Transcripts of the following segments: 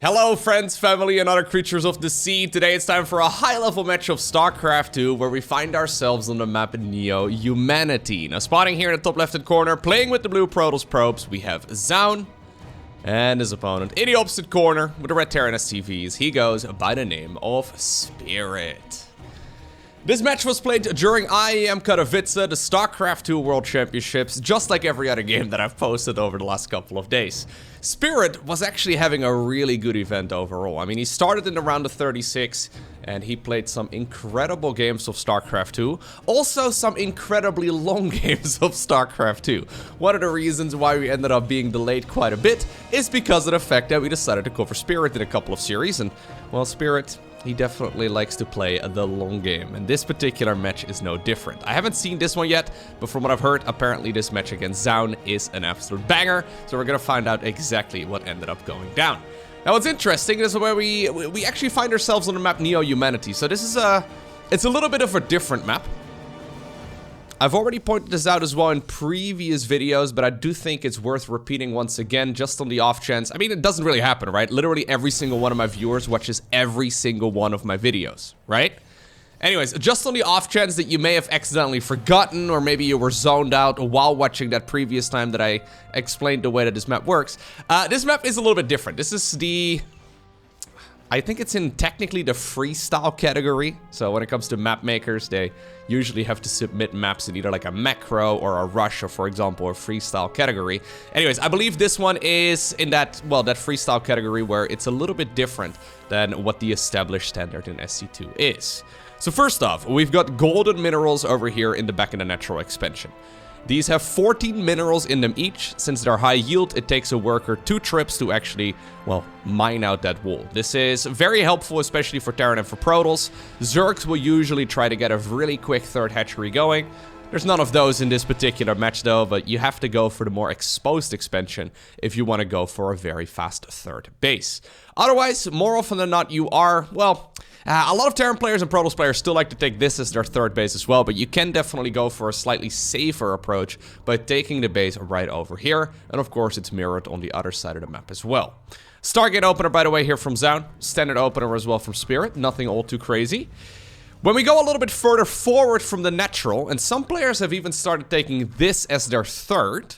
Hello friends, family, and other creatures of the sea. Today it's time for a high-level match of StarCraft 2 where we find ourselves on the map Neo Humanity. Now spotting here in the top left-hand corner, playing with the blue Protoss probes, we have Zoun and his opponent. In the opposite corner with the red Terran SCVs, he goes by the name of Spirit. This match was played during IEM Katowice, the StarCraft 2 World Championships, just like every other game that I've posted over the last couple of days. Spirit was actually having a really good event overall. I mean, he started in the round of 36, and he played some incredible games of StarCraft 2. Also, some incredibly long games of StarCraft 2. One of the reasons why we ended up being delayed quite a bit is because of the fact that we decided to cover Spirit in a couple of series, and, well, Spirit, he definitely likes to play the long game, and this particular match is no different. I haven't seen this one yet, but from what I've heard, apparently this match against Zoun is an absolute banger, so we're gonna find out exactly what ended up going down. Now what's interesting is where we actually find ourselves on the map Neo Humanity, so this is it's a little bit of a different map. I've already pointed this out as well in previous videos, but I do think it's worth repeating once again, just on the off chance. I mean, it doesn't really happen, right? Literally every single one of my viewers watches every single one of my videos, right? Anyways, just on the off chance that you may have accidentally forgotten, or maybe you were zoned out while watching that previous time that I explained the way that this map works. This map is a little bit different. This is the... I think it's in technically the freestyle category. So when it comes to map makers, they usually have to submit maps in either like a macro or a rush or, for example, a freestyle category. Anyways, I believe this one is in that, well, that freestyle category where it's a little bit different than what the established standard in SC2 is. So first off, we've got golden minerals over here in the back of the natural expansion. These have 14 minerals in them each. Since they're high yield, it takes a worker 2 trips to actually, well, mine out that wall. This is very helpful, especially for Terran and for Protoss. Zergs will usually try to get a really quick third hatchery going. There's none of those in this particular match though, but you have to go for the more exposed expansion if you want to go for a very fast third base. Otherwise, more often than not, you are, well... a lot of Terran players and Protoss players still like to take this as their third base as well, but you can definitely go for a slightly safer approach by taking the base right over here, and of course it's mirrored on the other side of the map as well. Stargate opener, by the way, here from Zoun. Standard opener as well from Spirit, nothing all too crazy. When we go a little bit further forward from the natural, and some players have even started taking this as their third,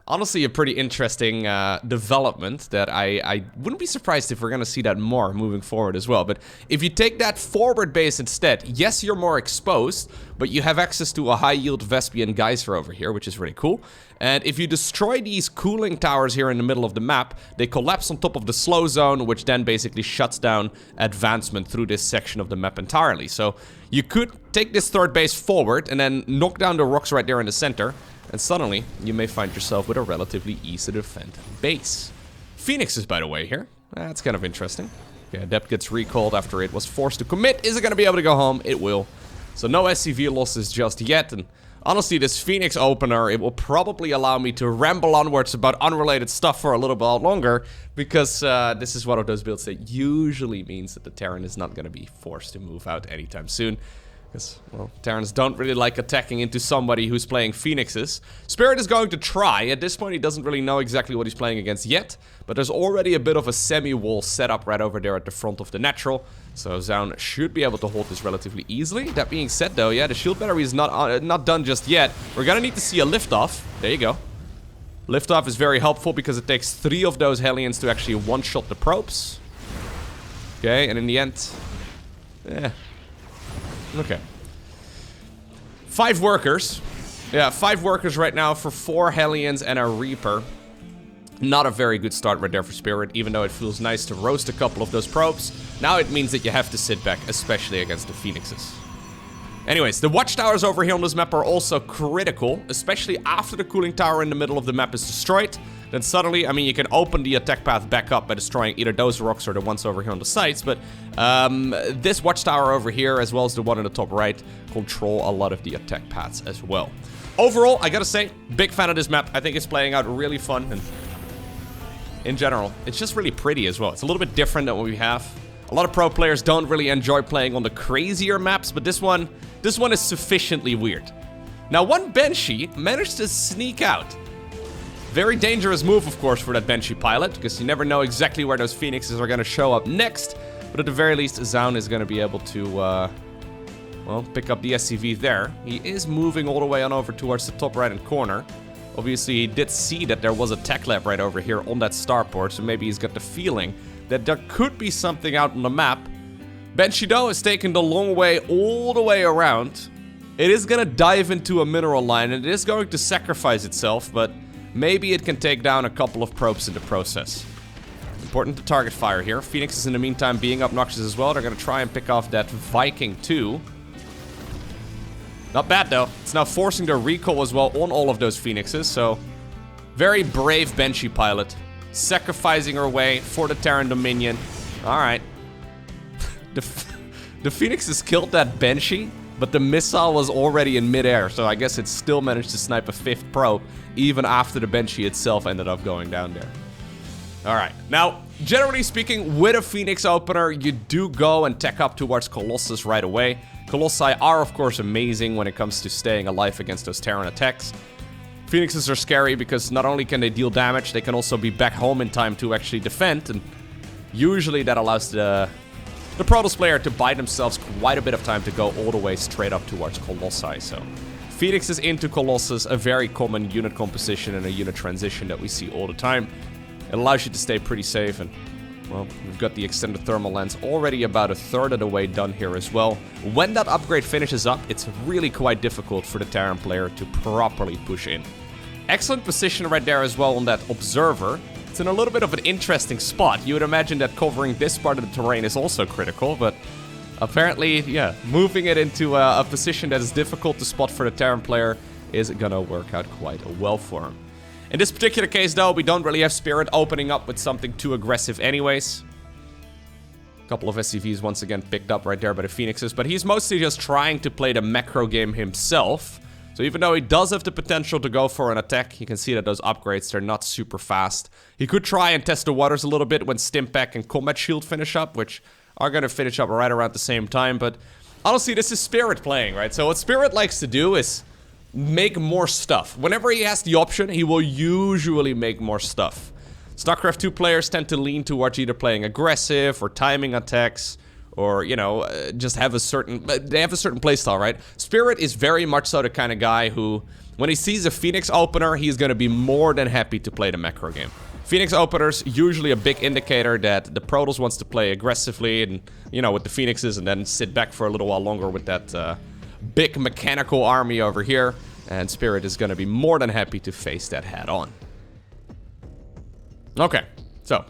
honestly, a pretty interesting development that I wouldn't be surprised if we're going to see that more moving forward as well. But if you take that forward base instead, yes, you're more exposed, but you have access to a high-yield Vespian Geyser over here, which is really cool. And if you destroy these cooling towers here in the middle of the map, they collapse on top of the slow zone, which then basically shuts down advancement through this section of the map entirely. So you could take this third base forward and then knock down the rocks right there in the center, and suddenly, you may find yourself with a relatively easy-to-defend base. Phoenixes, by the way, here. That's kind of interesting. Okay, Adept gets recalled after it was forced to commit. Is it going to be able to go home? It will. So no SCV losses just yet. And honestly, this Phoenix opener, it will probably allow me to ramble onwards about unrelated stuff for a little bit longer, because this is one of those builds that usually means that the Terran is not going to be forced to move out anytime soon. Because, well, Terrans don't really like attacking into somebody who's playing Phoenixes. Spirit is going to try. At this point, he doesn't really know exactly what he's playing against yet, but there's already a bit of a semi-wall set up right over there at the front of the natural, so Zoun should be able to hold this relatively easily. That being said, though, yeah, the shield battery is not done just yet. We're gonna need to see a liftoff. There you go. Liftoff is very helpful because it takes 3 of those Hellions to actually one-shot the probes. Okay, and in the end... Okay. 5 workers. Yeah, 5 workers right now for 4 Hellions and a Reaper. Not a very good start right there for Spirit, even though it feels nice to roast a couple of those probes. Now it means that you have to sit back, especially against the Phoenixes. Anyways, the watchtowers over here on this map are also critical, especially after the cooling tower in the middle of the map is destroyed. Then suddenly, I mean, you can open the attack path back up by destroying either those rocks or the ones over here on the sides, but this watchtower over here, as well as the one in the top right, control a lot of the attack paths as well. Overall, I gotta say, big fan of this map. I think it's playing out really fun, and in general, it's just really pretty as well. It's a little bit different than what we have. A lot of pro players don't really enjoy playing on the crazier maps, but this one is sufficiently weird. Now, one Banshee managed to sneak out Very dangerous move, of course, for that Banshee pilot, because you never know exactly where those Phoenixes are going to show up next. But at the very least, Zoun is going to be able to, well, pick up the SCV there. He is moving all the way on over towards the top right-hand corner. Obviously, he did see that there was a tech lab right over here on that starport, so maybe he's got the feeling that there could be something out on the map. Banshee, though, is taking the long way all the way around. It is going to dive into a mineral line, and it is going to sacrifice itself, but maybe it can take down a couple of probes in the process. Important to target fire here. Phoenix is in the meantime being obnoxious as well. They're going to try and pick off that Viking too. Not bad though. It's now forcing their recall as well on all of those Phoenixes, so very brave Banshee pilot. Sacrificing her way for the Terran Dominion. Alright. The Phoenixes killed that Banshee, but the missile was already in midair, so I guess it still managed to snipe a 5th probe, even after the Banshee itself ended up going down there. Alright, now, generally speaking, with a Phoenix opener, you do go and tech up towards Colossus right away. Colossi are, of course, amazing when it comes to staying alive against those Terran attacks. Phoenixes are scary because not only can they deal damage, they can also be back home in time to actually defend, and usually that allows the Protoss player to buy themselves quite a bit of time to go all the way straight up towards Colossi. So, Phoenixes into Colossus, a very common unit composition and a unit transition that we see all the time. It allows you to stay pretty safe, and, well, we've got the extended thermal lens already about a third of the way done here as well. When that upgrade finishes up, it's really quite difficult for the Terran player to properly push in. Excellent position right there as well on that observer. It's in a little bit of an interesting spot. You would imagine that covering this part of the terrain is also critical, but apparently, yeah, moving it into a position that is difficult to spot for the Terran player is gonna work out quite well for him. In this particular case, though, we don't really have Spirit opening up with something too aggressive anyways. A couple of SCVs once again picked up right there by the Phoenixes, but he's mostly just trying to play the macro game himself. So even though he does have the potential to go for an attack, you can see that those upgrades, they're not super fast. He could try and test the waters a little bit when Stimpack and Combat Shield finish up, which are going to finish up right around the same time, but honestly, this is Spirit playing, right? So what Spirit likes to do is make more stuff. Whenever he has the option, he will usually make more stuff. StarCraft 2 players tend to lean towards either playing aggressive or timing attacks, or, you know, just have a certain... They have a certain playstyle, right? Spirit is very much so the kind of guy who, when he sees a Phoenix opener, he's going to be more than happy to play the macro game. Phoenix openers, usually a big indicator that the Protoss wants to play aggressively and, you know, with the Phoenixes, and then sit back for a little while longer with that big mechanical army over here. And Spirit is going to be more than happy to face that head on. Okay, so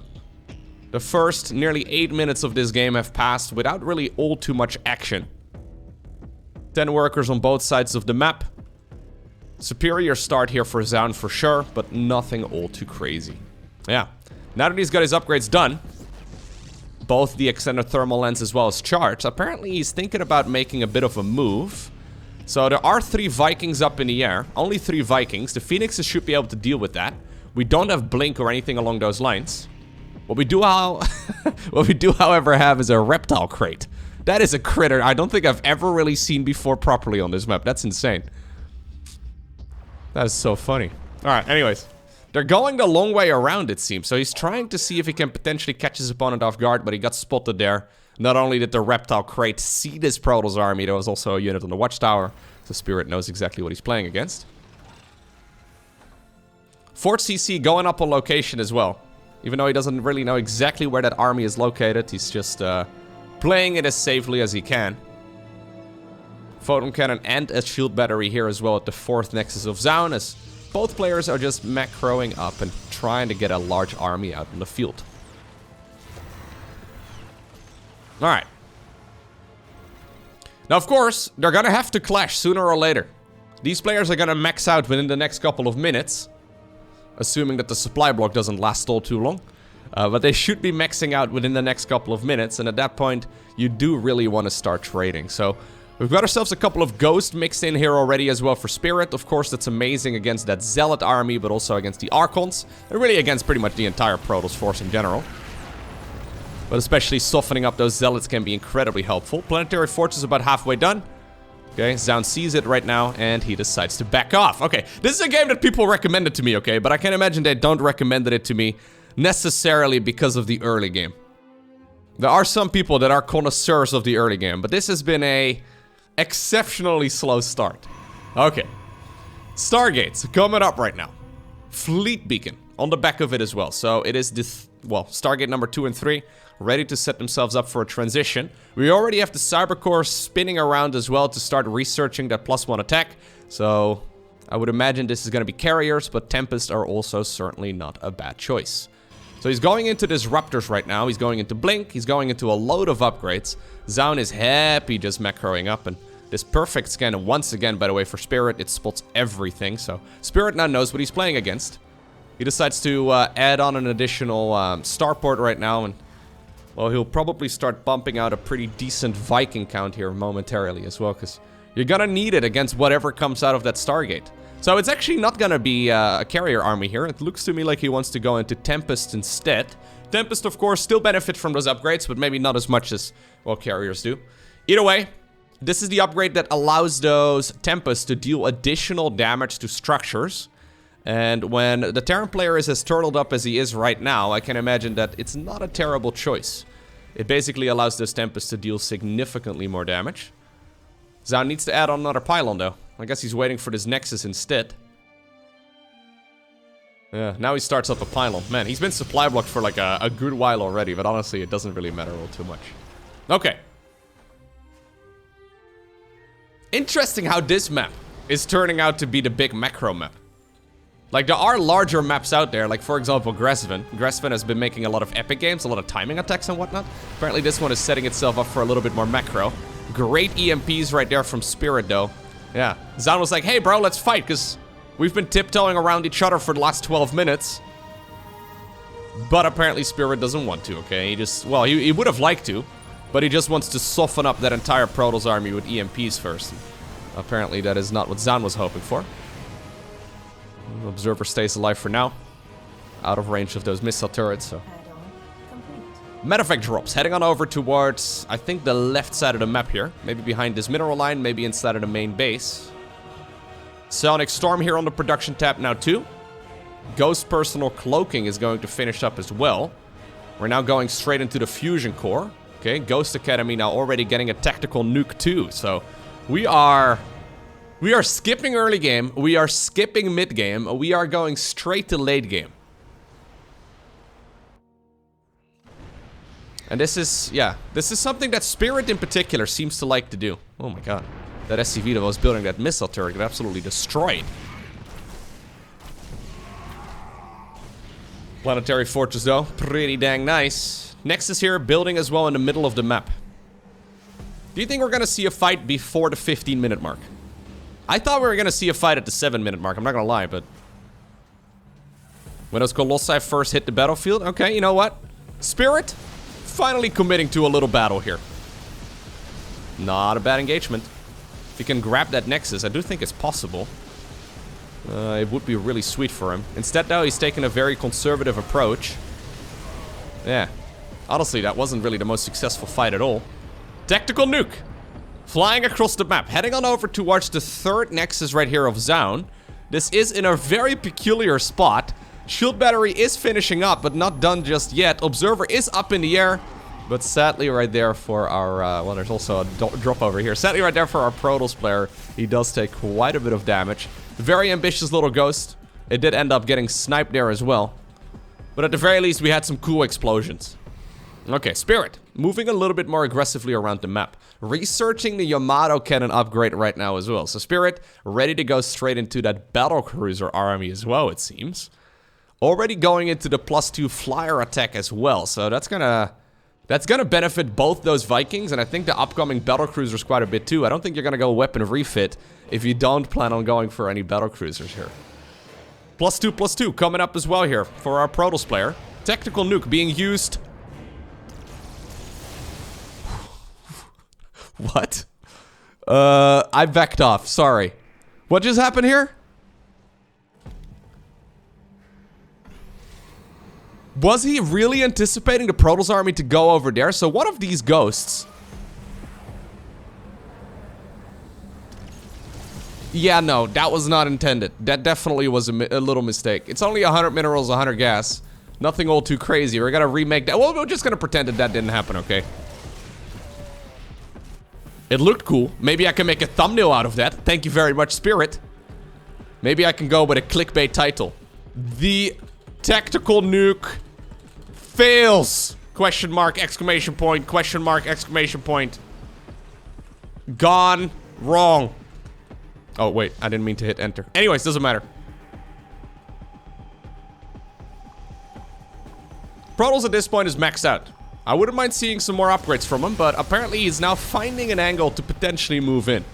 the first nearly 8 minutes of this game have passed without really all too much action. 10 workers on both sides of the map. Superior start here for Zoun for sure, but nothing all too crazy. Yeah, now that he's got his upgrades done, both the extended thermal lens as well as charge, apparently he's thinking about making a bit of a move. So there are 3 Vikings up in the air, only 3 Vikings. The Phoenixes should be able to deal with that. We don't have blink or anything along those lines. What we do, however, have is a reptile crate. That is a critter I don't think I've ever really seen before properly on this map. That's insane. That is so funny. Alright, anyways. They're going the long way around, it seems. So he's trying to see if he can potentially catch his opponent off guard, but he got spotted there. Not only did the reptile crate see this Protoss army, there was also a unit on the watchtower. So Spirit knows exactly what he's playing against. Fort CC going up on location as well. Even though he doesn't really know exactly where that army is located, he's just playing it as safely as he can. Photon cannon and a shield battery here as well at the 4th nexus of Zoun, as both players are just macroing up and trying to get a large army out in the field. Alright. Now, of course, they're gonna have to clash sooner or later. These players are gonna max out within the next couple of minutes. Assuming that the supply block doesn't last all too long. But they should be maxing out within the next couple of minutes. And at that point, you do really want to start trading. So, we've got ourselves a couple of Ghosts mixed in here already as well for Spirit. Of course, that's amazing against that Zealot army, but also against the Archons. And really against pretty much the entire Protoss force in general. But especially softening up those Zealots can be incredibly helpful. Planetary Fortress is about halfway done. Okay, Zoun sees it right now, and he decides to back off. Okay, this is a game that people recommended to me, okay? But I can imagine they don't recommend it to me necessarily because of the early game. There are some people that are connoisseurs of the early game, but this has been a exceptionally slow start. Okay. Stargates coming up right now. Fleet Beacon on the back of it as well. So it is this, well, Stargate number 2 and 3, ready to set themselves up for a transition. We already have the Cyber Core spinning around as well to start researching that +1 attack. So I would imagine this is going to be carriers, but Tempest are also certainly not a bad choice. So he's going into Disruptors right now. He's going into Blink. He's going into a load of upgrades. Zoun is happy just macroing up, and this perfect scan once again, by the way, for Spirit. It spots everything, so Spirit now knows what he's playing against. He decides to add on an additional starport right now, and well, he'll probably start bumping out a pretty decent Viking count here momentarily as well, because you're gonna need it against whatever comes out of that Stargate. So it's actually not gonna be a carrier army here. It looks to me like he wants to go into Tempest instead. Tempest, of course, still benefit from those upgrades, but maybe not as much as, well, carriers do. Either way, this is the upgrade that allows those Tempests to deal additional damage to structures. And when the Terran player is as turtled up as he is right now, I can imagine that it's not a terrible choice. It basically allows those Tempests to deal significantly more damage. Zoun needs to add on another pylon, though. I guess he's waiting for this Nexus instead. Yeah, now he starts up a pylon. Man, he's been supply blocked for like a good while already, but honestly, it doesn't really matter all too much. Okay. Interesting how this map is turning out to be the big macro map. Like, there are larger maps out there, like, for example, Gresven. Gresven has been making a lot of epic games, a lot of timing attacks and whatnot. Apparently, this one is setting itself up for a little bit more macro. Great EMPs right there from Spirit, though. Yeah. Zoun was like, hey, bro, let's fight, because we've been tiptoeing around each other for the last 12 minutes. But apparently, Spirit doesn't want to, okay? He just, well, he would have liked to, but he just wants to soften up that entire Protoss army with EMPs first. And apparently, that is not what Zoun was hoping for. Observer stays alive for now. Out of range of those missile turrets, so. Medevac drops, heading on over towards, I think, the left side of the map here. Maybe behind this mineral line, maybe inside of the main base. Sonic Storm here on the production tab now too. Ghost Personal Cloaking is going to finish up as well. We're now going straight into the Fusion Core. Okay, Ghost Academy now already getting a tactical nuke too. So we are skipping early game, we are skipping mid game, we are going straight to late game. And this is, yeah, this is something that Spirit in particular seems to like to do. Oh my god. That SCV that was building that missile turret got absolutely destroyed. Planetary Fortress though, pretty dang nice. Nexus here, building as well in the middle of the map. Do you think we're gonna see a fight before the 15-minute mark? I thought we were gonna see a fight at the 7-minute mark, I'm not gonna lie, but... when those Colossi first hit the battlefield, okay, you know what? Spirit, finally committing to a little battle here. Not a bad engagement. If he can grab that Nexus, I do think it's possible. It would be really sweet for him. Instead, though, he's taken a very conservative approach. Yeah. Honestly, that wasn't really the most successful fight at all. Tactical nuke. Flying across the map. Heading on over towards the third Nexus right here of Zoun. This is in a very peculiar spot. Shield battery is finishing up, but not done just yet. Observer is up in the air. But sadly right there for our, well, there's also a drop over here. Sadly right there for our Protoss player, he does take quite a bit of damage. Very ambitious little ghost. It did end up getting sniped there as well. But at the very least, we had some cool explosions. Okay, Spirit, moving a little bit more aggressively around the map. Researching the Yamato cannon upgrade right now as well. So Spirit, ready to go straight into that battlecruiser army as well, it seems. Already going into the +2 flyer attack as well. So that's gonna benefit both those Vikings, and I think the upcoming battlecruisers quite a bit too. I don't think you're gonna go weapon refit if you don't plan on going for any battlecruisers here. +2/+2 coming up as well here for our Protoss player. Tactical nuke being used. What? I backed off, sorry. What just happened here? Was he really anticipating the Protoss army to go over there? So one of these ghosts Yeah, no, that was not intended. That definitely was a little mistake. It's only 100 minerals, 100 gas. Nothing all too crazy. We're gonna remake that. Well, we're just gonna pretend that that didn't happen, okay? It looked cool. Maybe I can make a thumbnail out of that. Thank you very much, Spirit. Maybe I can go with a clickbait title. The tactical nuke fails! Question mark, exclamation point, question mark, exclamation point. Gone wrong. Oh, wait, I didn't mean to hit enter. Anyways, doesn't matter. Protoss at this point is maxed out. I wouldn't mind seeing some more upgrades from him, but apparently he's now finding an angle to potentially move in.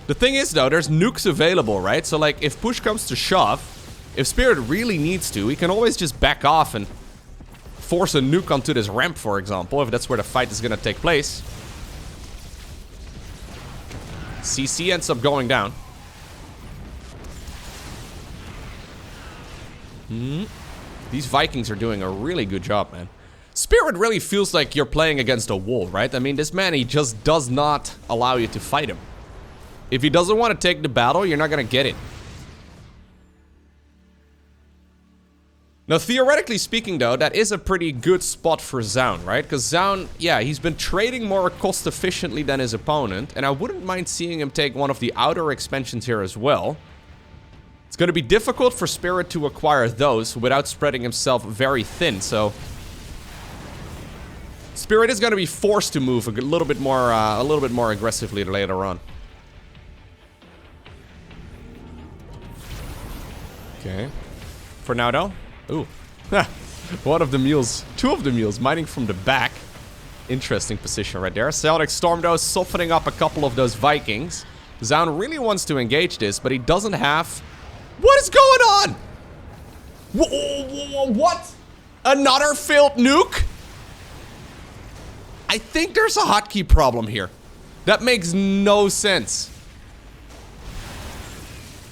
The thing is, though, there's nukes available, right? So, like, if push comes to shove, if Spirit really needs to, he can always just back off and force a nuke onto this ramp, for example, if that's where the fight is gonna take place. CC ends up going down. These Vikings are doing a really good job, man. Spirit really feels like you're playing against a wall, right? I mean, this man, he just does not allow you to fight him. If he doesn't want to take the battle, you're not gonna get it. Now, theoretically speaking, though, that is a pretty good spot for Zoun, right? Because Zoun, yeah, he's been trading more cost efficiently than his opponent, and I wouldn't mind seeing him take one of the outer expansions here as well. It's going to be difficult for Spirit to acquire those without spreading himself very thin, so Spirit is going to be forced to move a little bit more aggressively later on. Okay. For now, though. Ooh. One of the mules. Two of the mules mining from the back. Interesting position right there. Celtic Storm, though, softening up a couple of those Vikings. Zoun really wants to engage this, but he doesn't have... What is going on? What? Another failed nuke? I think there's a hotkey problem here. That makes no sense.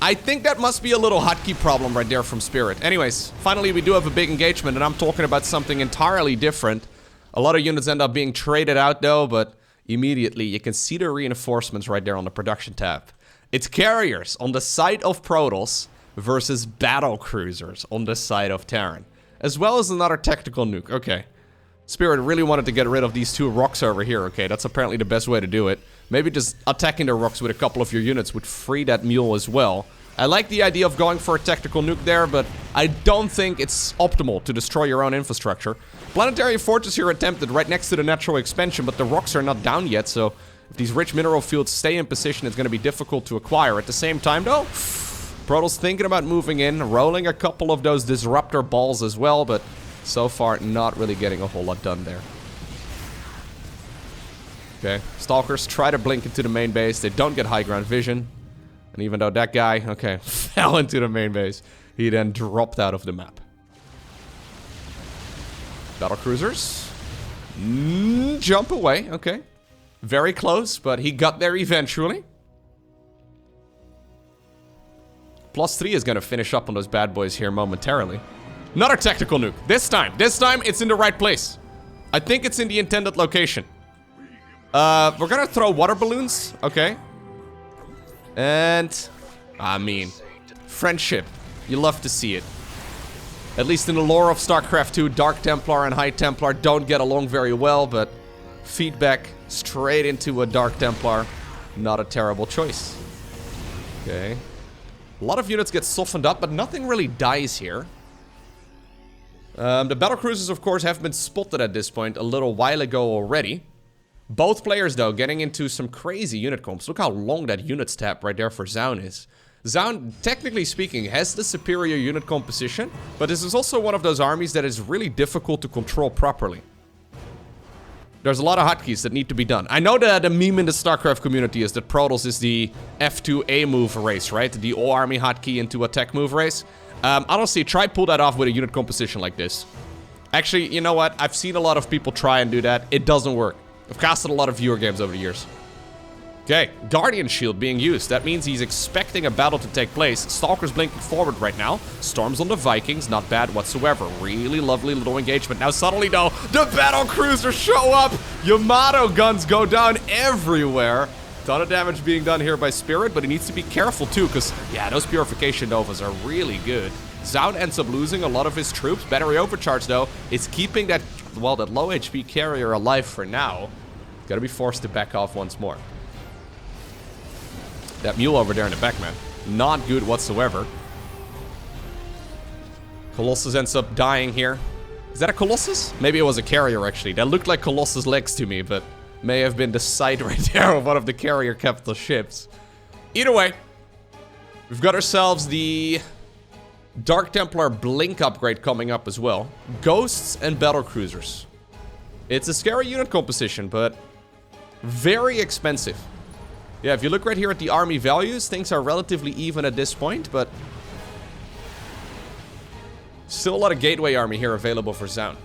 I think that must be a little hotkey problem right there from Spirit. Anyways, finally we do have a big engagement, and I'm talking about something entirely different. A lot of units end up being traded out though, but immediately you can see the reinforcements right there on the production tab. It's carriers on the side of Protoss versus battle cruisers on the side of Terran, as well as another tactical nuke. Okay. Spirit really wanted to get rid of these two rocks over here. Okay, that's apparently the best way to do it. Maybe just attacking the rocks with a couple of your units would free that mule as well. I like the idea of going for a tactical nuke there, but I don't think it's optimal to destroy your own infrastructure. Planetary Fortress here attempted right next to the natural expansion, but the rocks are not down yet, so if these rich mineral fields stay in position, it's going to be difficult to acquire. At the same time, though, Protoss thinking about moving in, rolling a couple of those disruptor balls as well, but so far, not really getting a whole lot done there. Okay, Stalkers try to blink into the main base. They don't get high ground vision. And even though that guy, okay, fell into the main base, he then dropped out of the map. Battle cruisers. Jump away, okay. Very close, but he got there eventually. +3 is going to finish up on those bad boys here momentarily. Another tactical nuke. This time it's in the right place. I think it's in the intended location. We're gonna throw water balloons. Okay. And, I mean, friendship. You love to see it. At least in the lore of StarCraft 2, Dark Templar and High Templar don't get along very well, but feedback straight into a Dark Templar, not a terrible choice. Okay. A lot of units get softened up, but nothing really dies here. The battlecruisers, of course, have been spotted at this point a little while ago already. Both players, though, getting into some crazy unit comps. Look how long that units tab right there for Zoun is. Zoun, technically speaking, has the superior unit composition, but this is also one of those armies that is really difficult to control properly. There's a lot of hotkeys that need to be done. I know that the meme in the StarCraft community is that Protoss is the F2A move race, right? The all-army hotkey into a tech move race. Honestly, try pull that off with a unit composition like this. Actually, you know what? I've seen a lot of people try and do that. It doesn't work. I've casted a lot of viewer games over the years. Okay, Guardian Shield being used. That means he's expecting a battle to take place. Stalker's blinking forward right now. Storms on the Vikings, not bad whatsoever. Really lovely little engagement. Now suddenly, though, the battle cruisers show up. Yamato guns go down everywhere. Ton of damage being done here by Spirit, but he needs to be careful too, because, yeah, those Purification Novas are really good. Zoun ends up losing a lot of his troops. Battery Overcharge, though, is keeping that, well, that low HP carrier alive for now. Gotta be forced to back off once more. That mule over there in the back, man. Not good whatsoever. Colossus ends up dying here. Is that a Colossus? Maybe it was a carrier, actually. That looked like Colossus legs to me, but may have been the side right there of one of the carrier capital ships. Either way, we've got ourselves the Dark Templar Blink upgrade coming up as well. Ghosts and Battle Cruisers. It's a scary unit composition, but very expensive. Yeah, if you look right here at the army values, things are relatively even at this point, but still a lot of gateway army here available for Zoun.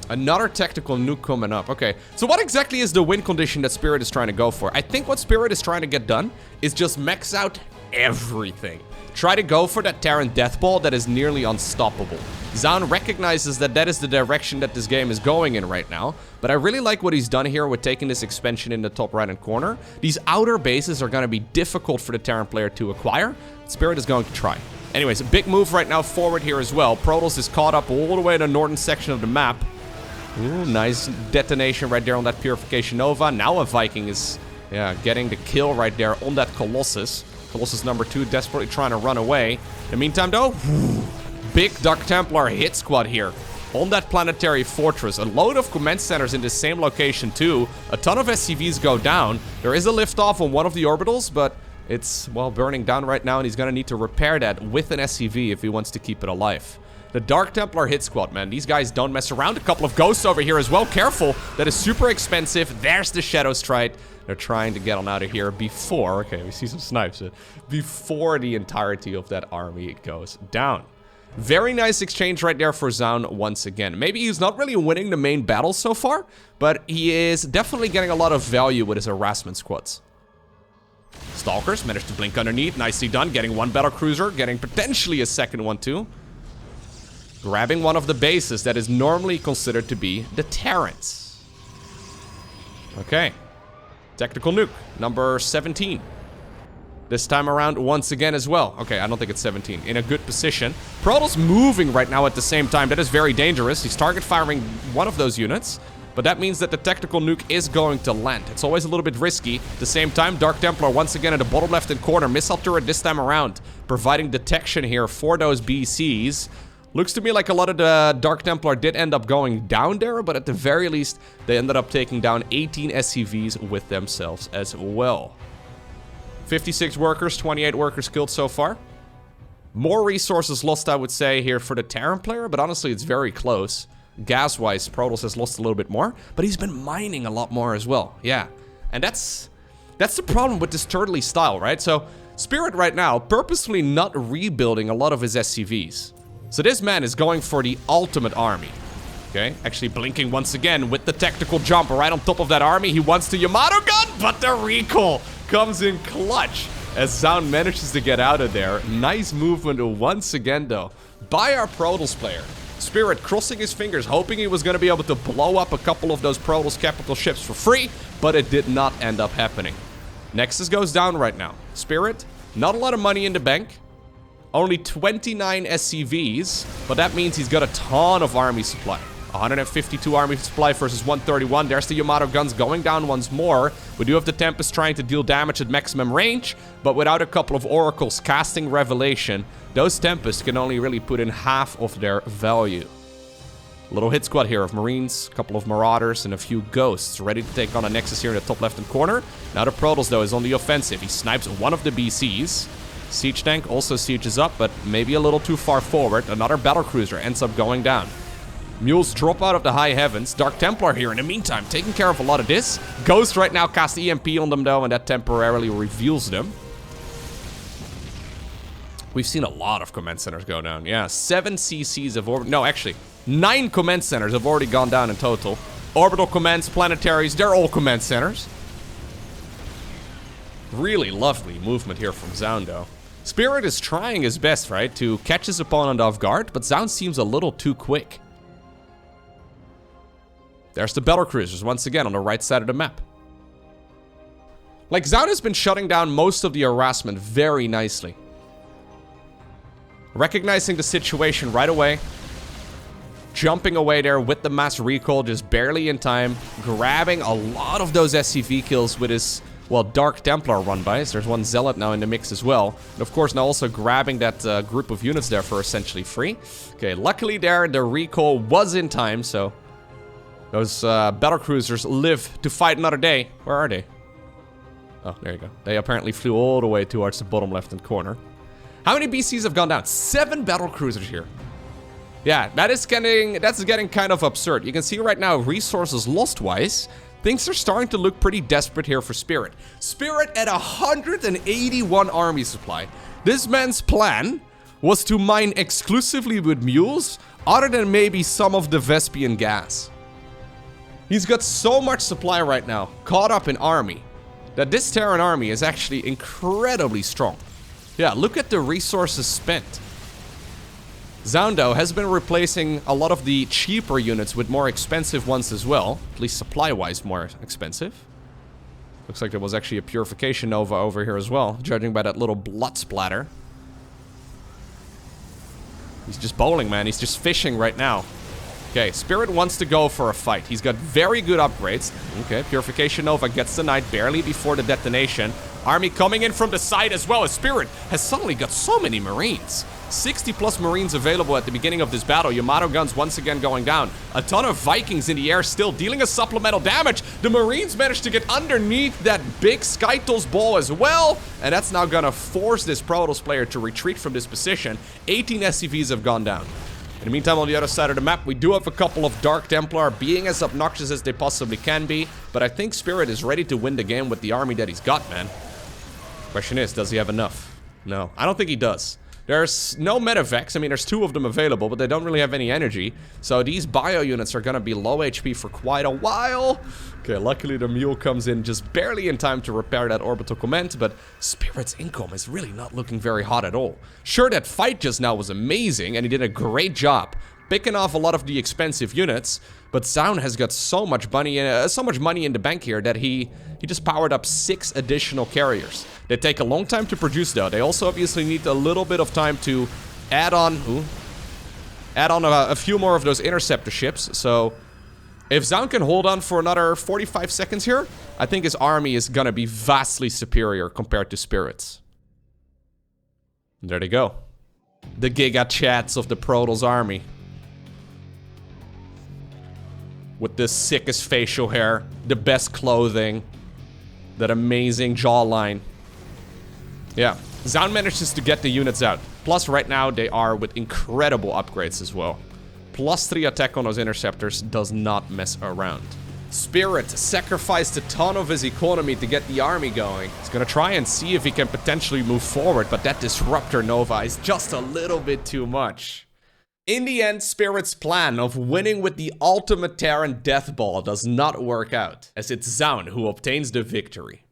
Another tactical nuke coming up. Okay, so what exactly is the win condition that Spirit is trying to go for? I think what Spirit is trying to get done is just max out everything. Try to go for that Terran Death Ball that is nearly unstoppable. Zoun recognizes that that is the direction that this game is going in right now, but I really like what he's done here with taking this expansion in the top right-hand corner. These outer bases are going to be difficult for the Terran player to acquire. Spirit is going to try. Anyways, a big move right now forward here as well. Protoss is caught up all the way in the northern section of the map. Ooh, nice detonation right there on that Purification Nova. Now a Viking is, yeah, getting the kill right there on that Colossus. Colossus number 2 desperately trying to run away. In the meantime, though, big Dark Templar hit squad here on that planetary fortress. A load of command centers in the same location, too. A ton of SCVs go down. There is a liftoff on one of the orbitals, but it's, well, burning down right now, and he's going to need to repair that with an SCV if he wants to keep it alive. The Dark Templar hit squad, man. These guys don't mess around. A couple of ghosts over here as well. Careful. That is super expensive. There's the Shadow Strike. They're trying to get on out of here before... Okay, we see some snipes. Before the entirety of that army goes down. Very nice exchange right there for Zoun once again. Maybe he's not really winning the main battle so far, but he is definitely getting a lot of value with his harassment squads. Stalkers managed to blink underneath. Nicely done. Getting one battle cruiser. Getting potentially a second one too. Grabbing one of the bases that is normally considered to be the Terrans. Okay. Tactical nuke, number 17. This time around once again as well. Okay, I don't think it's 17. In a good position. Protoss moving right now at the same time. That is very dangerous. He's target firing one of those units. But that means that the tactical nuke is going to land. It's always a little bit risky. At the same time, Dark Templar once again at the bottom left-hand corner. Missile turret this time around. Providing detection here for those BCs. Looks to me like a lot of the Dark Templar did end up going down there, but at the very least, they ended up taking down 18 SCVs with themselves as well. 56 workers, 28 workers killed so far. More resources lost, I would say, here for the Terran player, but honestly, it's very close. Gas-wise, Protoss has lost a little bit more, but he's been mining a lot more as well. Yeah, and that's the problem with this turtley style, right? So, Spirit right now, purposefully not rebuilding a lot of his SCVs. So this man is going for the ultimate army. Okay, actually blinking once again with the tactical jump right on top of that army. He wants the Yamato gun, but the recall comes in clutch as Zoun manages to get out of there. Nice movement once again, though, by our Protoss player. Spirit crossing his fingers, hoping he was going to be able to blow up a couple of those Protoss capital ships for free, but it did not end up happening. Nexus goes down right now. Spirit, not a lot of money in the bank. Only 29 SCVs, but that means he's got a ton of army supply. 152 army supply versus 131. There's the Yamato guns going down once more. We do have the Tempest trying to deal damage at maximum range, but without a couple of oracles casting Revelation, those Tempests can only really put in half of their value. Little hit squad here of Marines, a couple of Marauders, and a few Ghosts ready to take on a Nexus here in the top left-hand corner. Now the Protoss, though, is on the offensive. He snipes one of the BCs. Siege tank also sieges up, but maybe a little too far forward. Another battle cruiser ends up going down. Mules drop out of the high heavens. Dark Templar here in the meantime, taking care of a lot of this. Ghost right now cast EMP on them, though, and that temporarily reveals them. We've seen a lot of command centers go down. Yeah, 7 CCs have already... No, actually, 9 command centers have already gone down in total. Orbital commands, planetaries, they're all command centers. Really lovely movement here from Zoun, though. Spirit is trying his best, right, to catch his opponent off guard, but Zoun seems a little too quick. There's the battle cruisers once again on the right side of the map. Like, Zoun has been shutting down most of the harassment very nicely. Recognizing the situation right away. Jumping away there with the mass recall, just barely in time. Grabbing a lot of those SCV kills with his, well, Dark Templar run-bys. There's one Zealot now in the mix as well. And of course, now also grabbing that group of units there for essentially free. Okay, luckily there, the recall was in time, so those battlecruisers live to fight another day. Where are they? Oh, there you go. They apparently flew all the way towards the bottom left-hand corner. How many BCs have gone down? 7 battlecruisers here. Yeah, that's getting kind of absurd. You can see right now, resources lost-wise, things are starting to look pretty desperate here for Spirit. Spirit at 181 army supply. This man's plan was to mine exclusively with mules, other than maybe some of the Vespian gas. He's got so much supply right now, caught up in army, that this Terran army is actually incredibly strong. Yeah, look at the resources spent. Zoun, though, has been replacing a lot of the cheaper units with more expensive ones as well. At least supply-wise more expensive. Looks like there was actually a Purification Nova over here as well, judging by that little blood splatter. He's just bowling, man. He's just fishing right now. Okay, Spirit wants to go for a fight. He's got very good upgrades. Okay, Purification Nova gets the Knight barely before the detonation. Army coming in from the side as well as Spirit has suddenly got so many Marines. 60 plus Marines available at the beginning of this battle. Yamato guns once again going down. A ton of Vikings in the air still dealing a supplemental damage. The Marines managed to get underneath that big Skytles ball as well. And that's now gonna force this Protoss player to retreat from this position. 18 SCVs have gone down. In the meantime, on the other side of the map, we do have a couple of Dark Templar being as obnoxious as they possibly can be. But I think Spirit is ready to win the game with the army that he's got, man. Question is, does he have enough? No, I don't think he does. There's no medevacs. I mean, there's 2 of them available, but they don't really have any energy. So these bio units are gonna be low HP for quite a while. Okay, luckily the mule comes in just barely in time to repair that orbital command, but Spirit's income is really not looking very hot at all. Sure, that fight just now was amazing, and he did a great job picking off a lot of the expensive units, but Zoun has got so much money in the bank here that he just powered up 6 additional carriers. They take a long time to produce, though. They also obviously need a little bit of time to add on a few more of those interceptor ships. So if Zoun can hold on for another 45 seconds here, I think his army is gonna be vastly superior compared to Spirit's. And there they go. The Giga Chats of the Protoss army. With the sickest facial hair, the best clothing, that amazing jawline. Yeah, Zoun manages to get the units out. Plus, right now, they are with incredible upgrades as well. +3 attack on those interceptors does not mess around. Spirit sacrificed a ton of his economy to get the army going. He's gonna try and see if he can potentially move forward, but that Disruptor Nova is just a little bit too much. In the end, Spirit's plan of winning with the ultimate Terran Death Ball does not work out, as it's Zoun who obtains the victory.